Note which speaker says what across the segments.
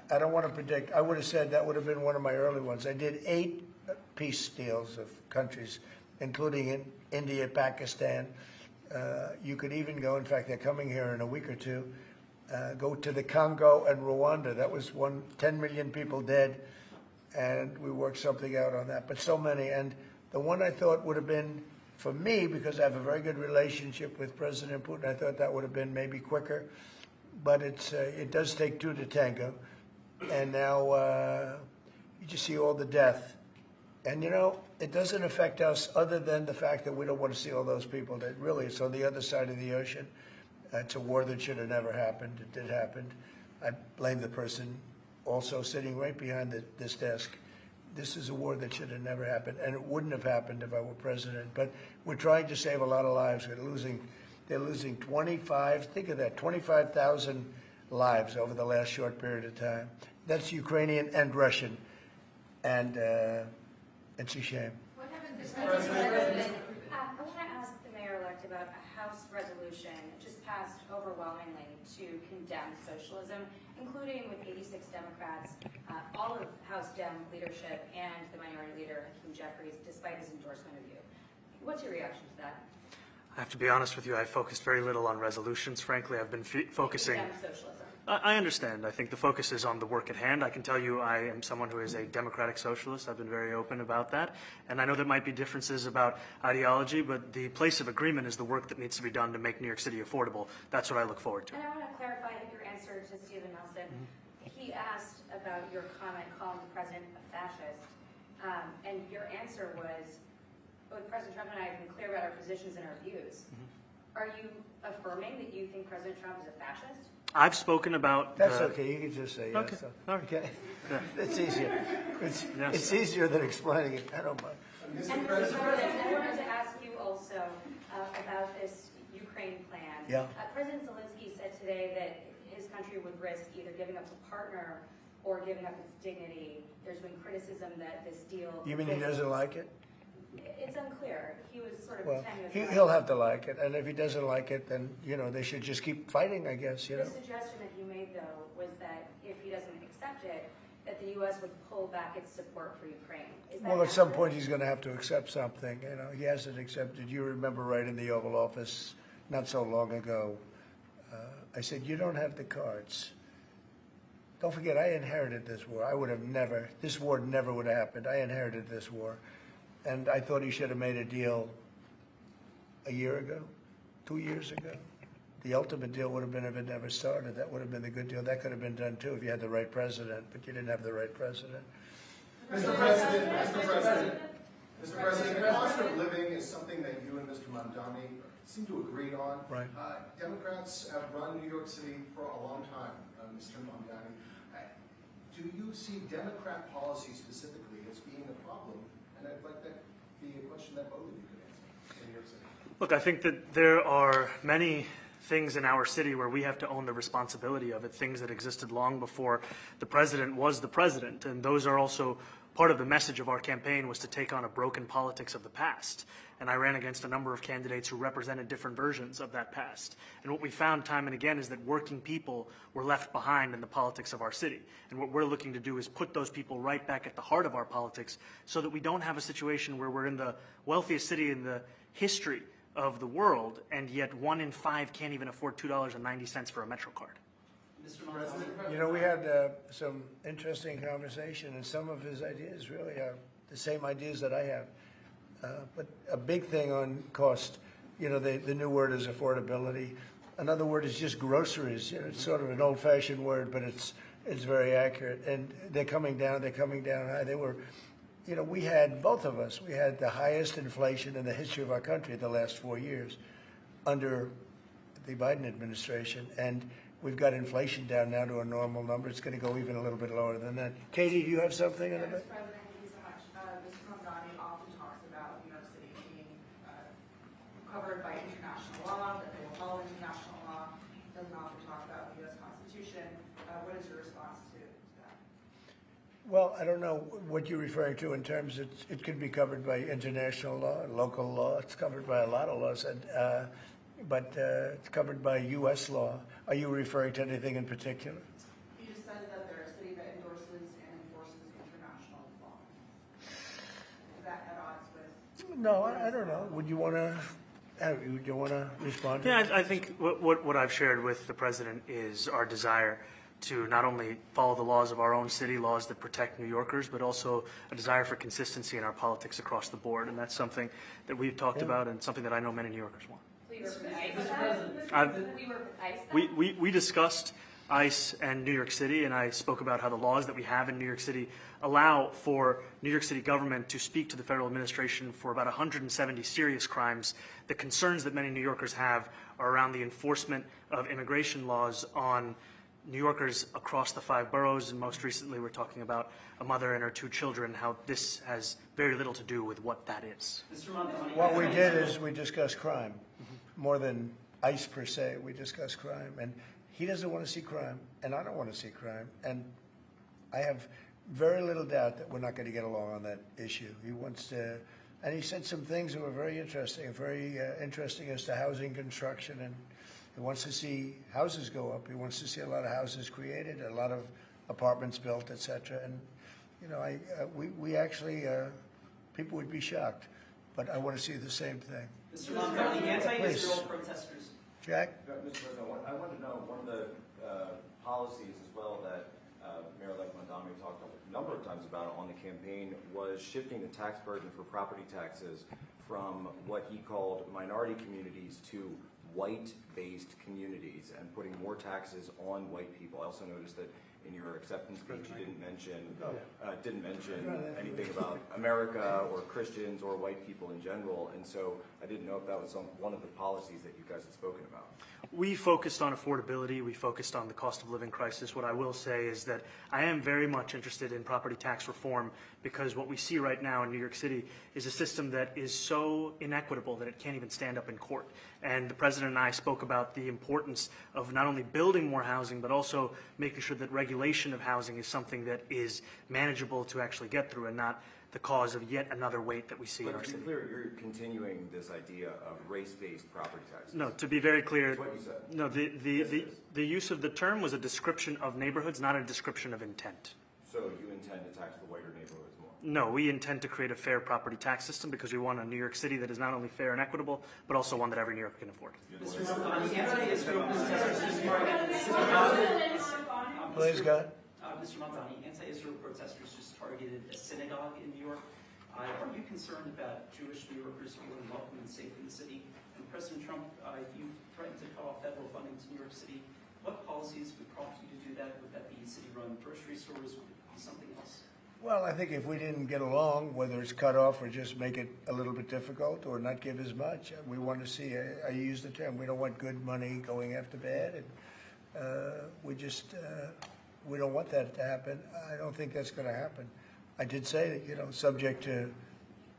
Speaker 1: I don't want to predict. I would have said that would have been one of my early ones. I did 8 peace deals of countries, including in India, Pakistan. You could even go, in fact, they're coming here in a week or two, go to the Congo and Rwanda. That was 10 million people dead, and we worked something out on that. But so many. And the one I thought would have been, for me, because I have a very good relationship with President Putin, I thought that would have been maybe quicker. But it does take 2 to tango. And now you just see all the death. And, you know, it doesn't affect us other than the fact that we don't want to see all those people that really, it's on the other side of the ocean. It's a war that should have never happened. It did happen. I blame the person also sitting right behind this desk. This is a war that should have never happened, and it wouldn't have happened if I were president. But we're trying to save a lot of lives. They're losing 25,000 lives over the last short period of time. That's Ukrainian and Russian, and it's a shame.
Speaker 2: What happens if President? I want to ask the mayor-elect about a House resolution just passed overwhelmingly to condemn socialism, including with 86 Democrats, all of House Dem leadership, and the minority leader, Hakeem Jeffries, despite his endorsement of you. What's your reaction to that?
Speaker 3: I have to be honest with you, I focused very little on resolutions. Frankly, I've been focusing...
Speaker 2: Condemn socialism.
Speaker 3: I understand. I think the focus is on the work at hand. I can tell you I am someone who is a democratic socialist. I've been very open about that. And I know there might be differences about ideology, but the place of agreement is the work that needs to be done to make New York City affordable. That's what I look forward to.
Speaker 2: And I want to clarify your answer to Stephen Nelson. He asked about your comment calling the president a fascist. And your answer was, both President Trump and I have been clear about our positions and our views. Are you affirming that you think President Trump is a fascist?
Speaker 3: I've spoken about...
Speaker 1: That's okay. You can just say yes.
Speaker 3: Okay. All right.
Speaker 1: Okay.
Speaker 3: Yeah.
Speaker 1: It's easier.
Speaker 3: Yes.
Speaker 1: It's easier than explaining it. I don't mind.
Speaker 2: And Mr. President, I wanted to ask you also about this Ukraine plan.
Speaker 1: Yeah.
Speaker 2: President Zelensky said today that his country would risk either giving up a partner or giving up its dignity. There's been criticism that this deal...
Speaker 1: You mean he doesn't like it?
Speaker 2: It's unclear. He was sort of
Speaker 1: Well,
Speaker 2: pretending...
Speaker 1: he'll have to like it, and if he doesn't like it, then, you know, they should just keep fighting, I guess, you know.
Speaker 2: The suggestion that you made, though, was that if he doesn't accept it, that the U.S. would pull back its support for Ukraine. Is that
Speaker 1: Well, at some
Speaker 2: accurate?
Speaker 1: point, he's going to have to accept something, you know. He hasn't accepted. You remember right in the Oval Office not so long ago, I said, you don't have the cards. Don't forget, I inherited this war. I would have never, this war never would have happened. I inherited this war. And I thought he should have made a deal a year ago, 2 years ago. The ultimate deal would have been if it never started. That would have been the good deal. That could have been done, too, if you had the right president, but you didn't have the right president.
Speaker 4: Mr. President, cost of living is something that you and Mr. Mamdani seem to agree on.
Speaker 1: Right.
Speaker 4: Democrats have run New York City for a long time, Mr. Mamdani. Do you see Democrat policy specifically as being a problem? And I'd like that be a question that both of you could answer in New York City.
Speaker 3: Look, I think that there are many things in our city where we have to own the responsibility of it, things that existed long before the president was the president. And those are also part of the message of our campaign, was to take on a broken politics of the past. And I ran against a number of candidates who represented different versions of that past. And what we found time and again is that working people were left behind in the politics of our city. And what we're looking to do is put those people right back at the heart of our politics so that we don't have a situation where we're in the wealthiest city in the history of the world, and yet 1 in 5 can't even afford $2.90 for a Metro card.
Speaker 1: You know, we had some interesting conversation, and some of his ideas really are the same ideas that I have. But a big thing on cost, you know, the new word is affordability. Another word is just groceries. You know, it's sort of an old-fashioned word, but it's very accurate. And they're coming down high. They were, you know, we had, both of us, we had the highest inflation in the history of our country the last 4 years under the Biden administration. And we've got inflation down now to a normal number. It's going to go even a little bit lower than that. Katie, do you have something in a bit?
Speaker 5: Mr. President, thank you so much. Mr. Mamdani often talks about New York City being covered by international law, that they will follow international law. Doesn't often talk about the U.S. Constitution. What is your response to that?
Speaker 1: Well, I don't know what you're referring to in terms of it could be covered by international law, local law. It's covered by a lot of laws, but it's covered by U.S. law. Are you referring to anything in particular?
Speaker 5: He just says
Speaker 1: No, I don't know. Would you want to? Do you want to respond? To
Speaker 3: Yeah, I think what I've shared with the president is our desire to not only follow the laws of our own city, laws that protect New Yorkers, but also a desire for consistency in our politics across the board. And that's something that we've talked about and something that I know many New Yorkers want.
Speaker 2: We work with ICE. We work with ICE. then?
Speaker 3: We discussed ICE and New York City, and I spoke about how the laws that we have in New York City allow for New York City government to speak to the federal administration for about 170 serious crimes. The concerns that many New Yorkers have are around the enforcement of immigration laws on New Yorkers across the 5 boroughs, and most recently we're talking about a mother and her 2 children, how this has very little to do with what that is.
Speaker 1: What we did is we discussed crime, more than ICE per se. We discussed crime, and he doesn't want to see crime, and I don't want to see crime, and I have very little doubt that we're not going to get along on that issue. He wants to, and he said some things that were very interesting as to housing construction, and he wants to see houses go up. He wants to see a lot of houses created, a lot of apartments built, etc. And you know, we actually people would be shocked, but I want to see the same thing.
Speaker 6: Mr. Mamdani, anti-Israel protesters.
Speaker 1: Jack?
Speaker 7: Mr. President, I wanted to know, one of the policies as well that Mayor-elect Mamdani talked a number of times about on the campaign was shifting the tax burden for property taxes from what he called minority communities to white-based communities and putting more taxes on white people. I also noticed that in your acceptance speech you didn't mention anything about America or Christians or white people in general, and so I didn't know if that was one of the policies that you guys had spoken about.
Speaker 3: We focused on affordability. We focused on the cost of living crisis. What I will say is that I am very much interested in property tax reform because what we see right now in New York City is a system that is so inequitable that it can't even stand up in court. And the president and I spoke about the importance of not only building more housing, but also making sure that regulation of housing is something that is manageable to actually get through and not the cause of yet another weight that we see in our
Speaker 7: But to
Speaker 3: city.
Speaker 7: be clear, you're continuing this idea of race-based property taxes.
Speaker 3: No, to be very clear,
Speaker 7: That's what you said.
Speaker 3: no, the use of the term was a description of neighborhoods, not a description of intent.
Speaker 7: So you intend to tax the whiter neighborhoods more?
Speaker 3: No, we intend to create a fair property tax system because we want a New York City that is not only fair and equitable, but also one that every New Yorker can afford.
Speaker 6: Mr. Mamdani, anti-Israel protesters
Speaker 1: Please, go ahead.
Speaker 6: Mr. Mamdani, anti-Israel protesters just targeted a synagogue in New York. Are you concerned about Jewish New Yorkers feeling welcome and safe in the city? And President Trump, you threatened to cut off federal funding to New York City. What policies would prompt you to do that? Would that be city-run grocery stores? Would it be something else?
Speaker 1: Well, I think if we didn't get along, whether it's cut off or just make it a little bit difficult or not give as much, we want to see, I use the term, we don't want good money going after bad. And we don't want that to happen. I don't think that's going to happen. I did say that, subject to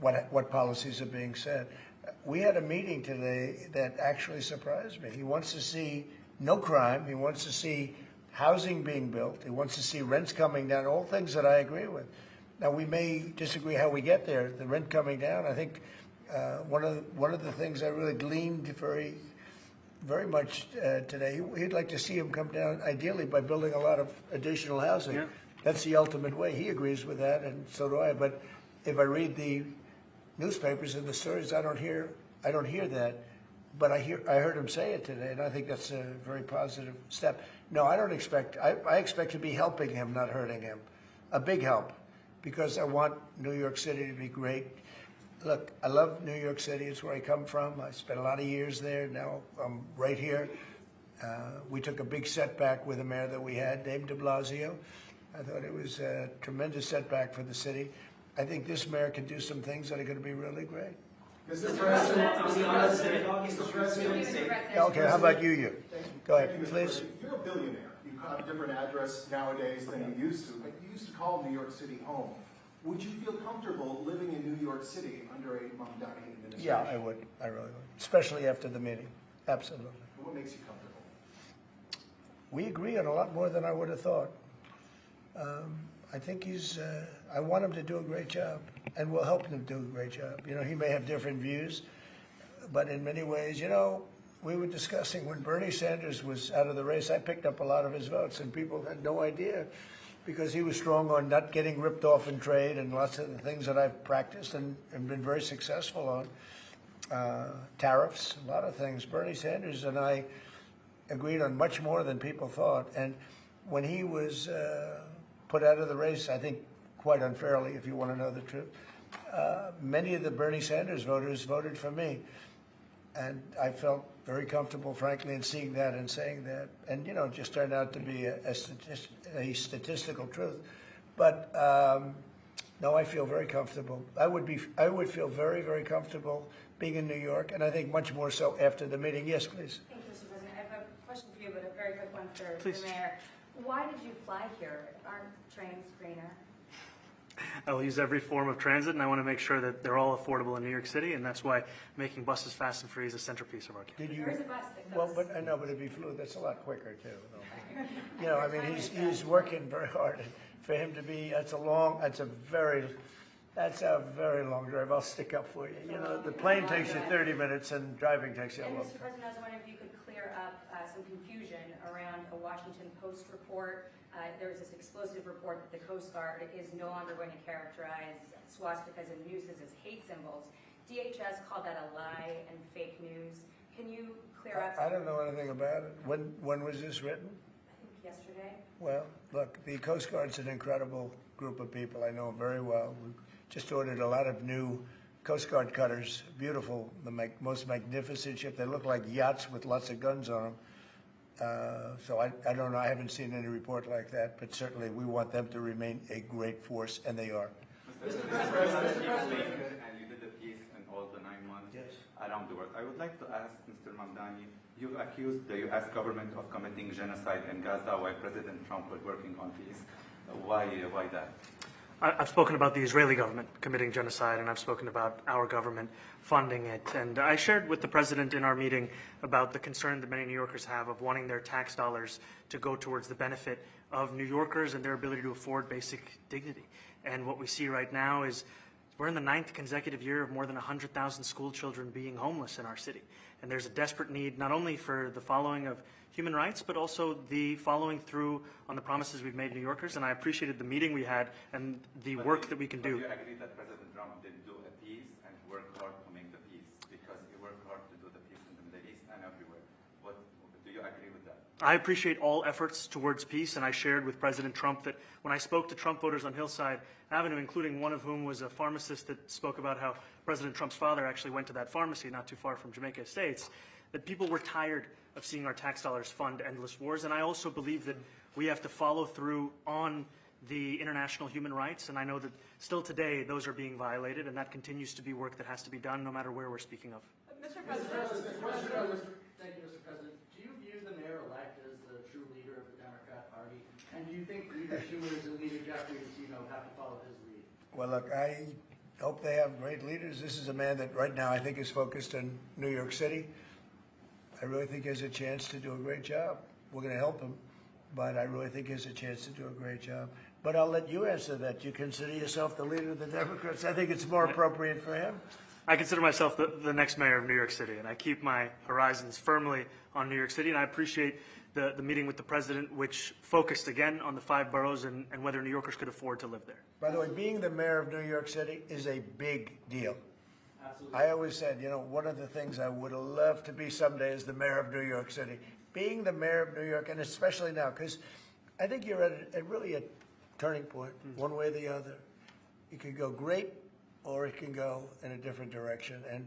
Speaker 1: what policies are being said. We had a meeting today that actually surprised me. He wants to see no crime. He wants to see housing being built. He wants to see rents coming down, all things that I agree with. Now, we may disagree how we get there. The rent coming down, I think one of the things I really gleaned very much today, he'd like to see him come down, ideally, by building a lot of additional housing.
Speaker 3: Yeah.
Speaker 1: That's the ultimate way. He agrees with that, and so do I. But if I read the newspapers and the stories, I don't hear that. But I heard him say it today, and I think that's a very positive step. No, I don't expect. I expect to be helping him, not hurting him. A big help, because I want New York City to be great. Look, I love New York City. It's where I come from. I spent a lot of years there. Now I'm right here. We took a big setback with the mayor that we had, Dave de Blasio. I thought it was a tremendous setback for the city. I think this mayor can do some things that are going to be really great.
Speaker 4: Mr. President,
Speaker 1: Okay, how about you? Go ahead, please.
Speaker 4: You're a billionaire. You have a different address nowadays than you used to, but you used to call New York City home. Would you feel comfortable living in New York City under a Mamdani administration?
Speaker 1: Yeah, I would. I really would. Especially after the meeting. Absolutely.
Speaker 4: What makes you comfortable?
Speaker 1: We agree on a lot more than I would have thought. I think I want him to do a great job, and we'll help him do a great job. He may have different views, but in many ways, we were discussing when Bernie Sanders was out of the race, I picked up a lot of his votes, and people had no idea because he was strong on not getting ripped off in trade and lots of the things that I've practiced and been very successful on. Tariffs, a lot of things. Bernie Sanders and I agreed on much more than people thought. And when he was put out of the race, I think quite unfairly, if you want to know the truth, many of the Bernie Sanders voters voted for me. And I felt very comfortable, frankly, in seeing that and saying that. And, you know, it just turned out to be a statistical truth. But no, I feel very comfortable. I would feel very, very comfortable being in New York, and I think much more so after the meeting. Yes, please.
Speaker 2: Thank you, Mr. President. I have a question for you, but a very quick one for
Speaker 3: Please.
Speaker 2: the mayor. Why did you fly here? Aren't trains greener?
Speaker 3: I will use every form of transit, and I want to make sure that they're all affordable in New York City, and that's why making buses fast and free is a centerpiece of our campaign.
Speaker 1: Did you?
Speaker 2: There is a bus that
Speaker 1: Well,
Speaker 2: goes.
Speaker 1: but I know, but if he flew, that's a lot quicker too. You know, I mean, he's working very hard. For him to be, that's a very long drive. I'll stick up for you. You know, the plane takes you 30 minutes and driving takes you a
Speaker 2: And
Speaker 1: long
Speaker 2: Mr.
Speaker 1: time.
Speaker 2: President, I was wondering if you could clear up some confusion around a Washington Post report. There was this explosive report that the Coast Guard is no longer going to characterize swastikas and nooses as hate symbols. DHS called that a lie and fake news. Can you clear up?
Speaker 1: I don't know anything about it. When was this written?
Speaker 2: I think yesterday.
Speaker 1: Well, look, the Coast Guard's an incredible group of people. I know them very well. We just ordered a lot of new Coast Guard cutters, beautiful, the most magnificent ship. They look like yachts with lots of guns on them. So I don't know. I haven't seen any report like that, but certainly we want them to remain a great force, and they are.
Speaker 8: Mr. President, and you did a piece in all the 9 months around the world. I would like to ask Mr. Mamdani, you've accused the U.S. government of committing genocide in Gaza while President Trump was working on peace. Why that?
Speaker 3: I've spoken about the Israeli government committing genocide, and I've spoken about our government funding it. And I shared with the president in our meeting about the concern that many New Yorkers have of wanting their tax dollars to go towards the benefit of New Yorkers and their ability to afford basic dignity. And what we see right now is we're in the 9th consecutive year of more than 100,000 school children being homeless in our city. And there's a desperate need not only for the following of human rights, but also the following through on the promises we've made New Yorkers. And I appreciated the meeting we had and the work that we can do.
Speaker 8: Do you agree that President Trump did do a peace and work hard to make the peace? Because he worked hard to do the peace in the Middle East and everywhere. Do you agree with that?
Speaker 3: I appreciate all efforts towards peace, and I shared with President Trump that when I spoke to Trump voters on Hillside Avenue, including one of whom was a pharmacist that spoke about how President Trump's father actually went to that pharmacy not too far from Jamaica Estates, that people were tired of seeing our tax dollars fund endless wars. And I also believe that we have to follow through on the international human rights, and I know that still today those are being violated, and that continues to be work that has to be done no matter where we're speaking of.
Speaker 5: Mr.
Speaker 9: Thank you, Mr. President. Do you view the mayor-elect as the true leader of the Democrat Party? And do you think Leader Schumer's and Leader Jeffries, have to follow his lead?
Speaker 1: Well, look, I hope they have great leaders. This is a man that right now I think is focused on New York City. I really think he has a chance to do a great job. We're going to help him, but I really think he has a chance to do a great job. But I'll let you answer that. You consider yourself the leader of the Democrats. I think it's more appropriate for him.
Speaker 3: I consider myself the next mayor of New York City, and I keep my horizons firmly on New York City, and I appreciate the meeting with the president, which focused again on the 5 boroughs and whether New Yorkers could afford to live there.
Speaker 1: By the way, being the mayor of New York City is a big deal.
Speaker 9: Absolutely.
Speaker 1: I always said, one of the things I would love to be someday is the mayor of New York City. Being the mayor of New York, and especially now, because I think you're at really a turning point, one way or the other. It could go great, or it can go in a different direction. And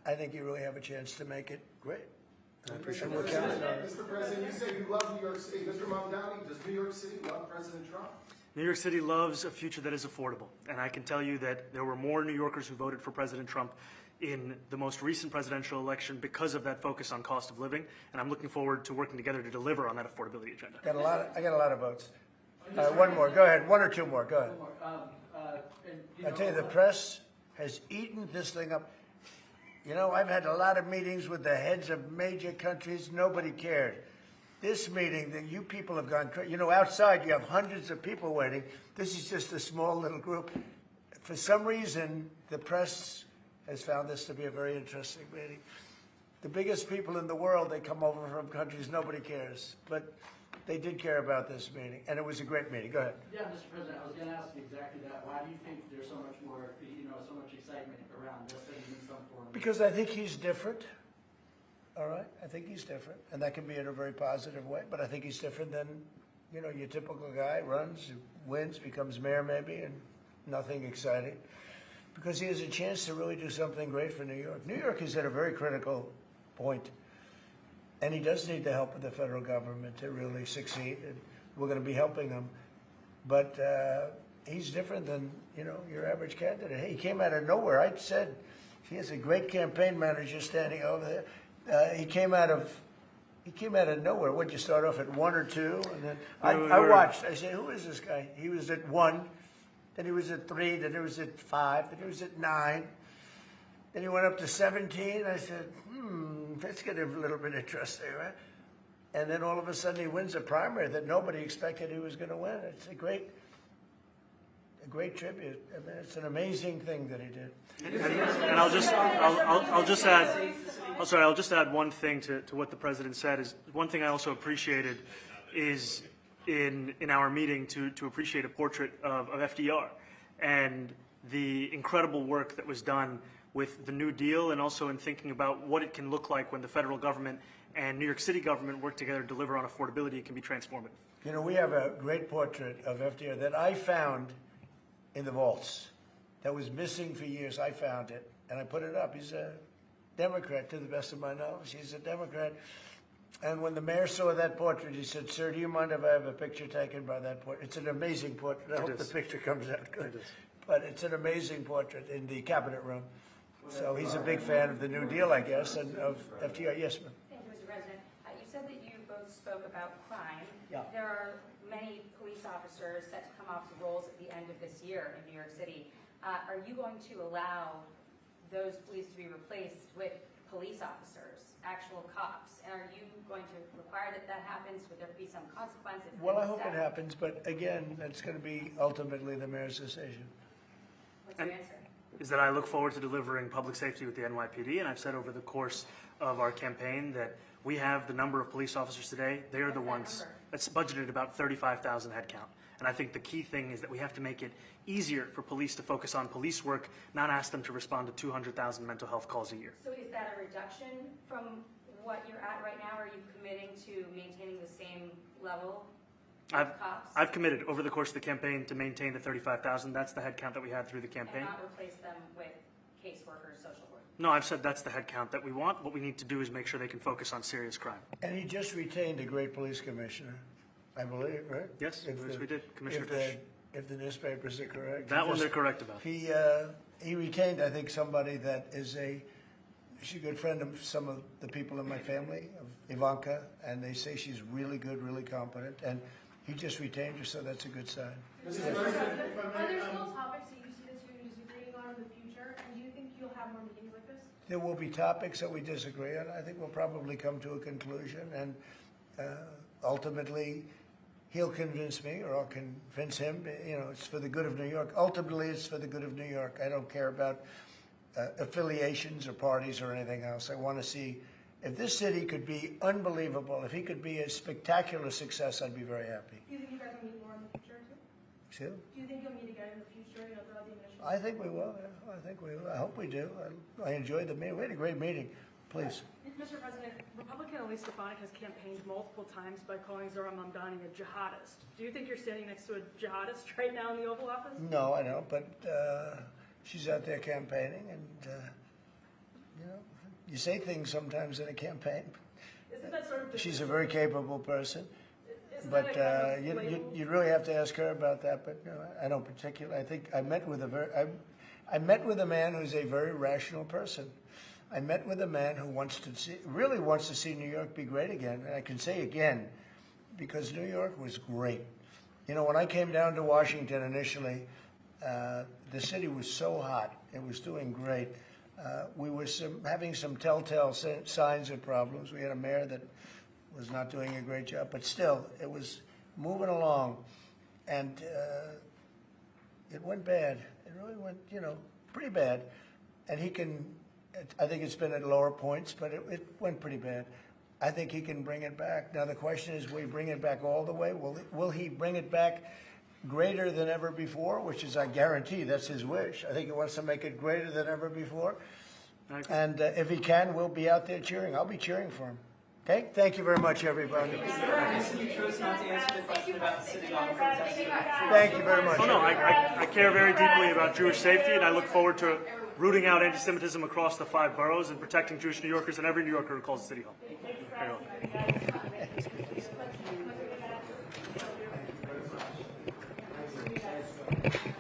Speaker 1: I think you really have a chance to make it great. I appreciate what counting on it.
Speaker 4: Mr. President, you say you love New York City. Mr. Mamdani, does New York City love President Trump?
Speaker 3: New York City loves a future that is affordable, and I can tell you that there were more New Yorkers who voted for President Trump in the most recent presidential election because of that focus on cost of living, and I'm looking forward to working together to deliver on that affordability agenda.
Speaker 1: I got a lot of votes. One more. Go ahead. 1 or 2 more. Go ahead. I tell you, the press has eaten this thing up. I've had a lot of meetings with the heads of major countries. Nobody cared. This meeting, that you people have gone crazy. Outside you have hundreds of people waiting. This is just a small little group. For some reason, the press has found this to be a very interesting meeting. The biggest people in the world, they come over from countries nobody cares. But They did care about this meeting, and it was a great meeting. Go ahead.
Speaker 9: Yeah, Mr. President, I was going to ask you exactly that. Why do you think there's so much more, so much excitement around this and in some form?
Speaker 1: Because I think he's different. All right, I think he's different, and that can be in a very positive way. But I think he's different than, your typical guy runs, wins, becomes mayor maybe, and nothing exciting. Because he has a chance to really do something great for New York. New York is at a very critical point, and he does need the help of the federal government to really succeed, and we're going to be helping him. But he's different than, your average candidate. He came out of nowhere. I said he has a great campaign manager standing over there. He came out of nowhere. What'd you start off at 1 or 2? And then I watched. I said, who is this guy? He was at 1, then he was at 3, then he was at 5, then he was at 9. Then he went up to 17. I said, let's get a little bit interesting, right? And then all of a sudden he wins a primary that nobody expected he was going to win. It's a great tribute. I mean, it's an amazing thing that he did.
Speaker 3: And I'll just add one thing to what the president said. Is one thing I also appreciated is in our meeting to appreciate a portrait of FDR and the incredible work that was done with the New Deal, and also in thinking about what it can look like when the federal government and New York City government work together to deliver on affordability. It can be transformative.
Speaker 1: We have a great portrait of FDR that I found in the vaults that was missing for years. I found it, and I put it up. He's a Democrat, to the best of my knowledge. He's a Democrat. And when the mayor saw that portrait, he said, "Sir, do you mind if I have a picture taken by that portrait?" It's an amazing portrait. I hope the picture comes out good. But it's an amazing portrait in the cabinet room. So he's a big fan of the New Deal, I guess, and of FDR. Yes, ma'am.
Speaker 2: Thank you, Mr. President. You said that you both spoke about crime.
Speaker 1: Yeah.
Speaker 2: There are many police officers set to come off the rolls at the end of this year in New York City. Are you going to allow those police to be replaced with police officers, actual cops? And are you going to require that happens? Would there be some consequences?
Speaker 1: Well, I hope it happens, but again, that's going to be ultimately the mayor's decision.
Speaker 2: What's your answer?
Speaker 3: Is that I look forward to delivering public safety with the NYPD, and I've said over the course of our campaign that we have the number of police officers today. They are the ones that's budgeted about 35,000 headcount. And I think the key thing is that we have to make it easier for police to focus on police work, not ask them to respond to 200,000 mental health calls a year.
Speaker 2: So is that a reduction from what you're at right now? Are you committing to maintaining the same level of cops?
Speaker 3: I've committed over the course of the campaign to maintain the 35,000. That's the headcount that we had through the campaign.
Speaker 2: And not replace them with caseworkers, social workers?
Speaker 3: No, I've said that's the headcount that we want. What we need to do is make sure they can focus on serious crime.
Speaker 1: And he just retained a great police commissioner, I believe, right?
Speaker 3: Yes, we did. Commissioner Fish.
Speaker 1: If the newspapers are correct.
Speaker 3: That one they're correct about.
Speaker 1: He retained, I think, somebody that is she's a good friend of some of the people in my family, of Ivanka, and they say she's really good, really competent, and he just retained her, so that's a good sign.
Speaker 10: Are there still topics that you see that you're disagreeing on in the future, and do you think you'll have more meetings like this?
Speaker 1: There will be topics that we disagree on. I think we'll probably come to a conclusion, and ultimately, he'll convince me, or I'll convince him. It's for the good of New York. Ultimately, it's for the good of New York. I don't care about affiliations or parties or anything else. I want to see if this city could be unbelievable. If he could be a spectacular success, I'd be very happy.
Speaker 10: Do you think you guys will meet more in the future, too?
Speaker 1: Excuse me?
Speaker 10: Do you think you'll meet again in the future, throughout the administration?
Speaker 1: I think we will. Yeah. I think we will. I hope we do. I enjoyed the meeting. We had a great meeting. Please.
Speaker 11: Mr. President, Republican Linsey Davis has campaigned multiple times by calling Zohran Mamdani a jihadist. Do you think you're standing next to a jihadist right now in the Oval Office?
Speaker 1: No, I don't. But she's out there campaigning, and you say things sometimes in a campaign.
Speaker 11: Isn't that sort of
Speaker 1: She's a very capable person,
Speaker 11: Isn't
Speaker 1: but
Speaker 11: that a kind of
Speaker 1: you really have to ask her about that. But no, I don't particularly. I think I met with I met with a man who's a very rational person. I met with a man who really wants to see New York be great again. And I can say again, because New York was great. When I came down to Washington initially, the city was so hot. It was doing great. We were having some telltale signs of problems. We had a mayor that was not doing a great job, but still, it was moving along. And it went bad. It really went, pretty bad. And I think it's been at lower points, but it went pretty bad. I think he can bring it back. Now, the question is, will he bring it back all the way? Will he bring it back greater than ever before, which is, I guarantee, that's his wish. I think he wants to make it greater than ever before. And if he can, we'll be out there cheering. I'll be cheering for him. Okay? Thank you very much, everybody.
Speaker 6: You chose not to answer the question about the synagogue protesters.
Speaker 1: Thank you very much.
Speaker 3: Oh, no, I care very deeply about Jewish safety, and I look forward to rooting out anti-Semitism across the 5 boroughs and protecting Jewish New Yorkers and every New Yorker who calls the City Hall. Very well.
Speaker 1: Thank you.